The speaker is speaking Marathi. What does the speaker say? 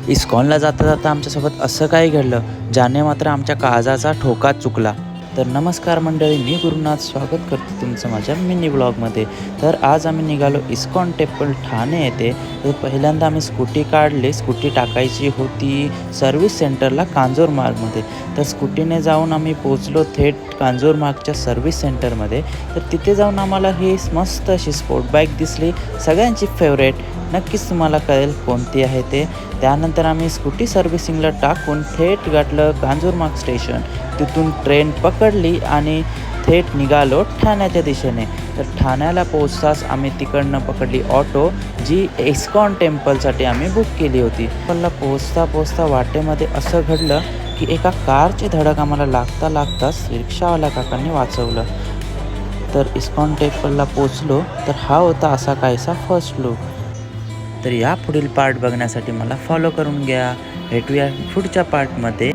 इस्कॉनला जाता जाता आमच्यासोबत असं काही घडलं ज्याने मात्र आमच्या काळजाचा ठोका चुकला. तर नमस्कार मंडळी, मी गुरुनाथ स्वागत करतो तुमचं माझ्या मिनी ब्लॉगमध्ये. तर आज आम्ही निघालो इस्कॉन टेम्पल ठाणे येथे. तर पहिल्यांदा आम्ही स्कूटी काढली. स्कूटी टाकायची होती सर्व्हिस सेंटरला कांजूरमार्गमध्ये. तर स्कूटीने जाऊन आम्ही पोचलो थेट कांजूरमार्गच्या सर्व्हिस सेंटरमध्ये. तर तिथे जाऊन आम्हाला ही मस्त अशी स्पोर्ट बाईक दिसली, सगळ्यांची फेवरेट. नक्कीच तुम्हाला कळेल कोणती आहे ते. त्यानंतर आम्ही स्कूटी सर्व्हिसिंगला टाकून थेट गाठलं कांजूरमार्ग स्टेशन. तिथून ट्रेन पकडली आणि थेट निघालो ठाण्याच्या दिशेने. तर ठाण्याला पोचताच आम्ही तिकडनं पकडली ऑटो, जी इस्कॉन टेम्पलसाठी आम्ही बुक केली होती. टेम्पलला पोचता वाटेमध्ये असं घडलं की एका कारची धडक आम्हाला लागताच रिक्षावाल्या काकांनी वाचवलं. तर इस्कॉन टेम्पलला पोचलो. तर हा होता असा काहीसा फर्स्ट लुक. तर या पुढील पार्ट बघण्यासाठी मला फॉलो करून घ्या. भेटूया पुढच्या पार्टमध्ये.